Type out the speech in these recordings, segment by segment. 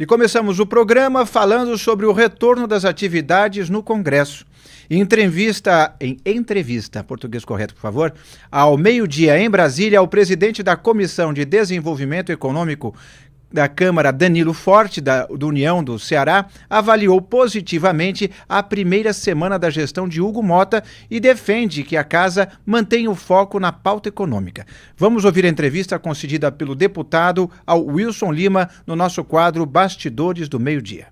E começamos o programa falando sobre o retorno das atividades no Congresso. Em entrevista, português correto, por favor, ao meio-dia em Brasília, o presidente da Comissão de Desenvolvimento Econômico da Câmara, Danilo Forte, do União do Ceará, avaliou positivamente a primeira semana da gestão de Hugo Motta e defende que a casa mantenha o foco na pauta econômica. Vamos ouvir a entrevista concedida pelo deputado ao Wilson Lima no nosso quadro Bastidores do Meio-Dia.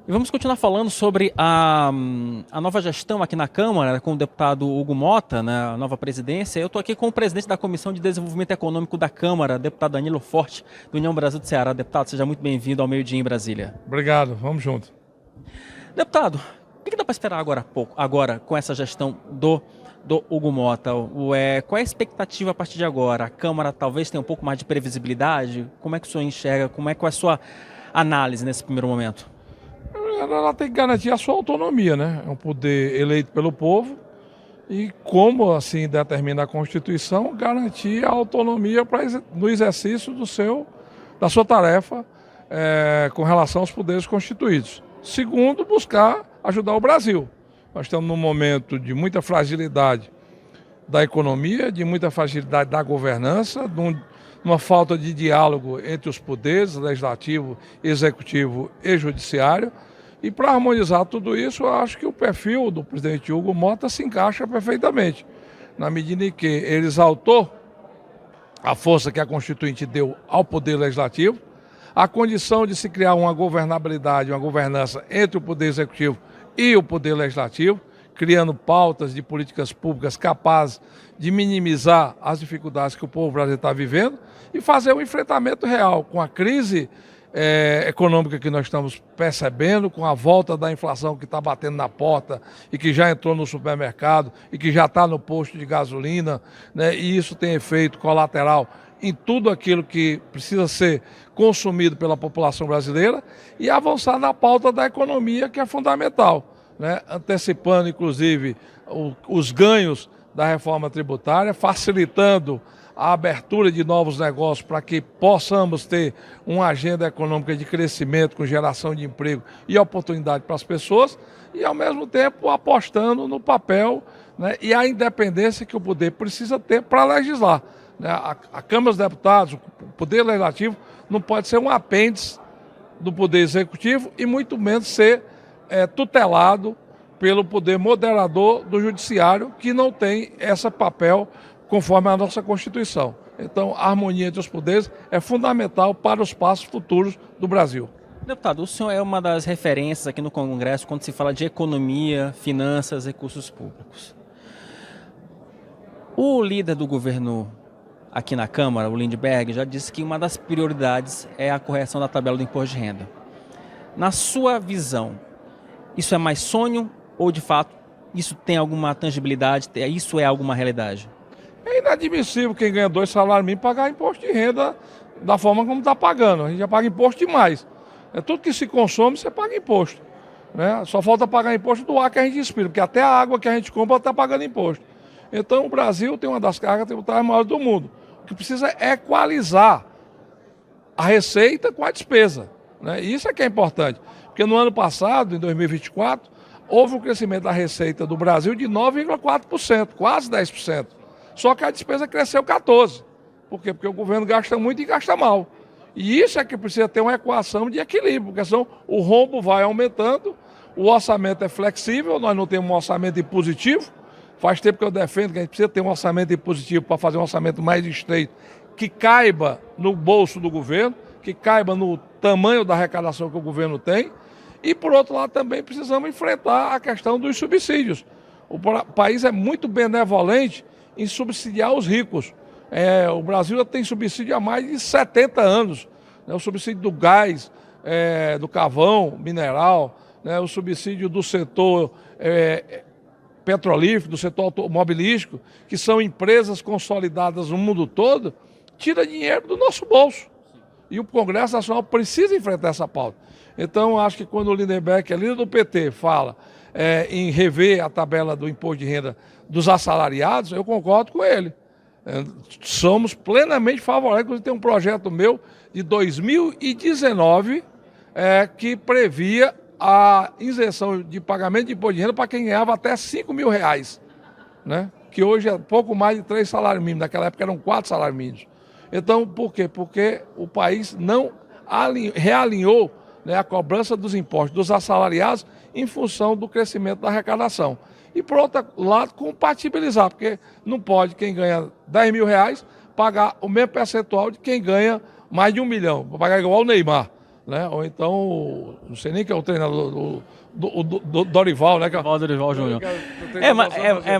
E vamos continuar falando sobre a nova gestão aqui na Câmara, com o deputado Hugo Motta, né, a nova presidência. Eu estou aqui com o presidente da Comissão de Desenvolvimento Econômico da Câmara, deputado Danilo Forte, do União Brasil do Ceará. Deputado, seja muito bem-vindo ao Meio-Dia em Brasília. Obrigado, vamos junto. Deputado, o que dá para esperar agora com essa gestão do Hugo Motta? Qual é a expectativa a partir de agora? A Câmara talvez tenha um pouco mais de previsibilidade? Como é que o senhor enxerga? Como é que é a sua análise nesse primeiro momento? Ela tem que garantir a sua autonomia, né? É um poder eleito pelo povo e, como assim determina a Constituição, garantir a autonomia no exercício da sua tarefa com relação aos poderes constituídos. Segundo, buscar ajudar o Brasil. Nós estamos num momento de muita fragilidade da economia, de muita fragilidade da governança, uma falta de diálogo entre os poderes, legislativo, executivo e judiciário. E para harmonizar tudo isso, eu acho que o perfil do presidente Hugo Motta se encaixa perfeitamente, na medida em que ele exaltou a força que a Constituinte deu ao Poder Legislativo, a condição de se criar uma governabilidade, uma governança entre o Poder Executivo e o Poder Legislativo, criando pautas de políticas públicas capazes de minimizar as dificuldades que o povo brasileiro está vivendo e fazer um enfrentamento real com a crise econômica que nós estamos percebendo, com a volta da inflação que está batendo na porta e que já entrou no supermercado e que já está no posto de gasolina, né? E isso tem efeito colateral em tudo aquilo que precisa ser consumido pela população brasileira e avançar na pauta da economia, que é fundamental, né? Antecipando, inclusive, os ganhos da reforma tributária, facilitando a abertura de novos negócios para que possamos ter uma agenda econômica de crescimento com geração de emprego e oportunidade para as pessoas e, ao mesmo tempo, apostando no papel, né, e a independência que o poder precisa ter para legislar, né? A Câmara dos Deputados, o Poder Legislativo, não pode ser um apêndice do Poder Executivo e muito menos ser tutelado pelo poder moderador do Judiciário, que não tem esse papel conforme a nossa Constituição. Então, a harmonia entre os poderes é fundamental para os passos futuros do Brasil. Deputado, o senhor é uma das referências aqui no Congresso quando se fala de economia, finanças, recursos públicos. O líder do governo aqui na Câmara, o Lindbergh, já disse que uma das prioridades é a correção da tabela do imposto de renda. Na sua visão, isso é mais sonho ou, de fato, isso tem alguma tangibilidade, isso é alguma realidade? É inadmissível quem ganha 2 salários mínimos pagar imposto de renda da forma como está pagando. A gente já paga imposto demais. Tudo que se consome, você paga imposto, né? Só falta pagar imposto do ar que a gente respira, porque até a água que a gente compra está pagando imposto. Então o Brasil tem uma das cargas tributárias maiores do mundo. O que precisa é equalizar a receita com a despesa, né? Isso é que é importante. Porque no ano passado, em 2024, houve um crescimento da receita do Brasil de 9,4%, quase 10%. Só que a despesa cresceu 14%. Por quê? Porque o governo gasta muito e gasta mal. E isso é que precisa ter uma equação de equilíbrio, porque senão o rombo vai aumentando, o orçamento é flexível, nós não temos um orçamento impositivo. Faz tempo que eu defendo que a gente precisa ter um orçamento impositivo para fazer um orçamento mais estreito, que caiba no bolso do governo, que caiba no tamanho da arrecadação que o governo tem. E, por outro lado, também precisamos enfrentar a questão dos subsídios. O país é muito benevolente em subsidiar os ricos. O Brasil já tem subsídio há mais de 70 anos. Né? O subsídio do gás, do carvão mineral, né? O subsídio do setor petrolífero, do setor automobilístico, que são empresas consolidadas no mundo todo, tira dinheiro do nosso bolso. E o Congresso Nacional precisa enfrentar essa pauta. Então, acho que quando o Lindbergh, que é líder do PT, fala em rever a tabela do imposto de renda dos assalariados, eu concordo com ele. Somos plenamente favoráveis. Inclusive, tem um projeto meu de 2019 que previa a isenção de pagamento de imposto de renda para quem ganhava até R$ 5.000, né? Que hoje é pouco mais de 3 salários mínimos. Naquela época eram 4 salários mínimos. Então, por quê? Porque o país não realinhou, né, a cobrança dos impostos dos assalariados em função do crescimento da arrecadação. E, por outro lado, compatibilizar, porque não pode quem ganha R$ 10.000 pagar o mesmo percentual de quem ganha mais de R$ 1 milhão, pagar igual o Neymar, né? Ou então, não sei nem quem é o treinador do Dorival, né? Dorival Júnior.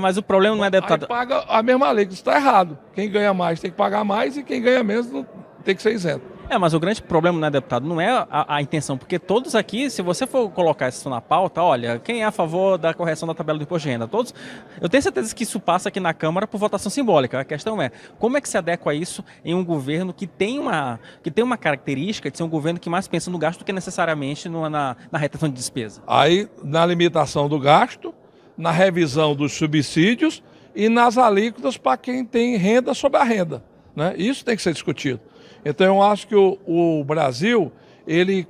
Mas o problema não é, deputado... Aí paga a mesma lei, que isso está errado. Quem ganha mais tem que pagar mais e quem ganha menos não tem que ser isento. Mas o grande problema, né, deputado, não é a intenção, porque todos aqui, se você for colocar isso na pauta, olha, quem é a favor da correção da tabela do imposto de renda? Todos, eu tenho certeza que isso passa aqui na Câmara por votação simbólica. A questão é, como é que se adequa isso em um governo que tem uma característica de ser um governo que mais pensa no gasto do que necessariamente na retenção de despesa? Aí, na limitação do gasto, na revisão dos subsídios e nas alíquotas para quem tem renda sobre a renda, né? Isso tem que ser discutido. Então, eu acho que o Brasil, ele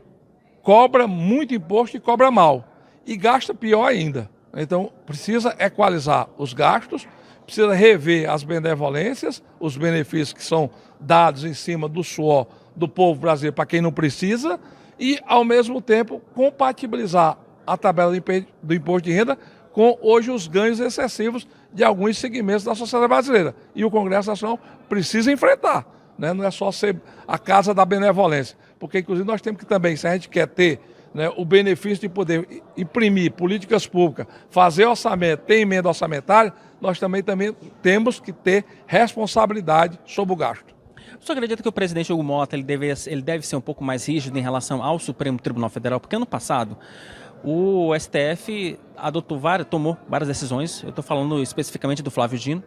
cobra muito imposto e cobra mal. E gasta pior ainda. Então, precisa equalizar os gastos, precisa rever as benevolências, os benefícios que são dados em cima do suor do povo brasileiro para quem não precisa e, ao mesmo tempo, compatibilizar a tabela do imposto de renda com, hoje, os ganhos excessivos de alguns segmentos da sociedade brasileira. E o Congresso Nacional precisa enfrentar. Né? Não é só ser a casa da benevolência, porque inclusive nós temos que também, se a gente quer ter, né, o benefício de poder imprimir políticas públicas, fazer orçamento, ter emenda orçamentária, nós também temos que ter responsabilidade sobre o gasto. O senhor acredita que o presidente Hugo Mota ele deve ser um pouco mais rígido em relação ao Supremo Tribunal Federal? Porque ano passado o STF tomou várias decisões, eu estou falando especificamente do Flávio Dino,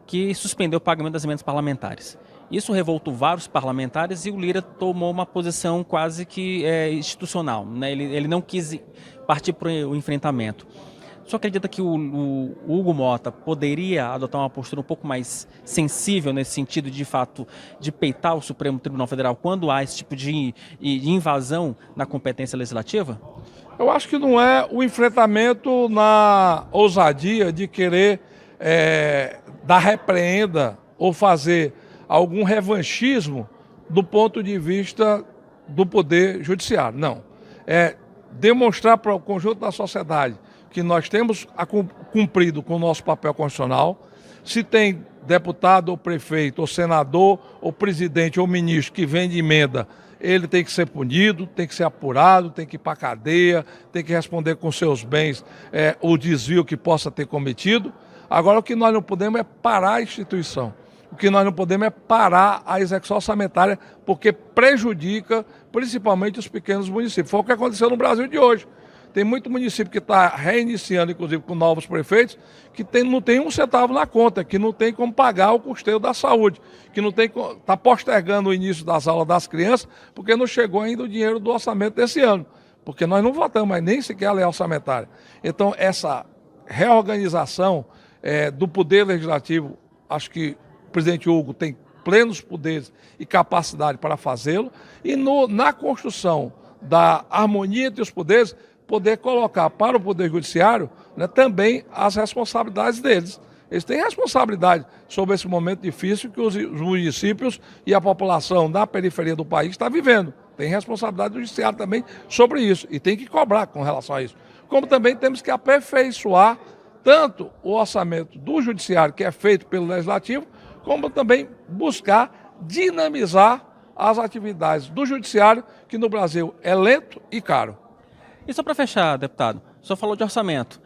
que suspendeu o pagamento das emendas parlamentares. Isso revoltou vários parlamentares e o Lira tomou uma posição quase que institucional, né? Ele não quis partir para o enfrentamento. O senhor acredita que o Hugo Mota poderia adotar uma postura um pouco mais sensível nesse sentido, de fato, de peitar o Supremo Tribunal Federal quando há esse tipo de invasão na competência legislativa? Eu acho que não é o enfrentamento na ousadia de querer dar repreenda ou fazer algum revanchismo do ponto de vista do Poder Judiciário. Não. É demonstrar para o conjunto da sociedade que nós temos cumprido com o nosso papel constitucional. Se tem deputado ou prefeito, ou senador, ou presidente, ou ministro que vende emenda, ele tem que ser punido, tem que ser apurado, tem que ir para a cadeia, tem que responder com seus bens o desvio que possa ter cometido. Agora, o que nós não podemos é parar a instituição. O que nós não podemos é parar a execução orçamentária, porque prejudica principalmente os pequenos municípios. Foi o que aconteceu no Brasil de hoje. Tem muito município que está reiniciando, inclusive com novos prefeitos, que não tem um centavo na conta, que não tem como pagar o custeio da saúde, que não tem, está postergando o início das aulas das crianças, porque não chegou ainda o dinheiro do orçamento desse ano. Porque nós não votamos mais nem sequer a lei orçamentária. Então, essa reorganização do Poder Legislativo, acho que o presidente Hugo tem plenos poderes e capacidade para fazê-lo, e na construção da harmonia entre os poderes, poder colocar para o Poder Judiciário, né, também as responsabilidades deles. Eles têm responsabilidade sobre esse momento difícil que os municípios e a população da periferia do país está vivendo. Tem responsabilidade do Judiciário também sobre isso, e tem que cobrar com relação a isso. Como também temos que aperfeiçoar tanto o orçamento do Judiciário, que é feito pelo Legislativo, como também buscar dinamizar as atividades do Judiciário, que no Brasil é lento e caro. E só para fechar, deputado, o senhor falou de orçamento.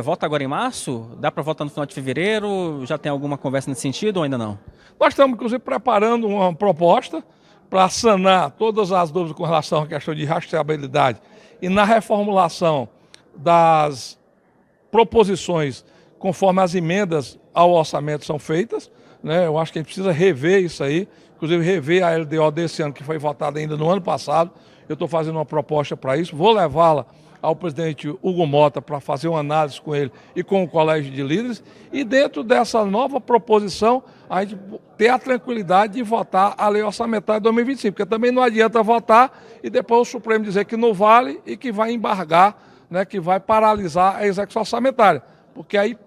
Vota agora em março? Dá para votar no final de fevereiro? Já tem alguma conversa nesse sentido ou ainda não? Nós estamos, inclusive, preparando uma proposta para sanar todas as dúvidas com relação à questão de rastreabilidade e na reformulação das proposições conforme as emendas ao orçamento são feitas, né? Eu acho que a gente precisa rever isso aí, inclusive rever a LDO desse ano, que foi votada ainda no ano passado. Eu estou fazendo uma proposta para isso, vou levá-la ao presidente Hugo Mota para fazer uma análise com ele e com o Colégio de Líderes, e dentro dessa nova proposição, a gente ter a tranquilidade de votar a lei orçamentária de 2025, porque também não adianta votar e depois o Supremo dizer que não vale e que vai embargar, né, que vai paralisar a execução orçamentária, porque aí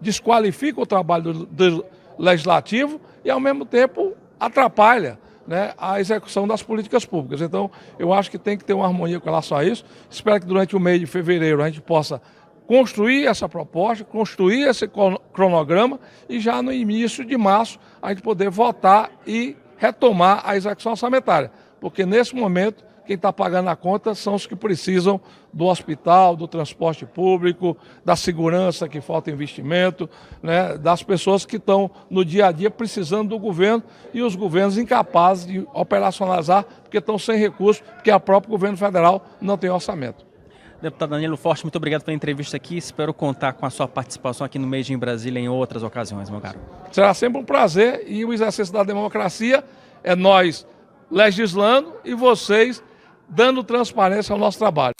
desqualifica o trabalho do Legislativo e, ao mesmo tempo, atrapalha, né, a execução das políticas públicas. Então, eu acho que tem que ter uma harmonia com relação a isso. Espero que durante o mês de fevereiro a gente possa construir essa proposta, construir esse cronograma e já no início de março a gente poder votar e retomar a execução orçamentária. Porque nesse momento quem está pagando a conta são os que precisam do hospital, do transporte público, da segurança que falta investimento, né, das pessoas que estão no dia a dia precisando do governo e os governos incapazes de operacionalizar porque estão sem recursos, porque o próprio governo federal não tem orçamento. Deputado Danilo Forte, muito obrigado pela entrevista aqui. Espero contar com a sua participação aqui no Made in Brasília em outras ocasiões, meu caro. Será sempre um prazer e o exercício da democracia é nós legislando e vocês dando transparência ao nosso trabalho.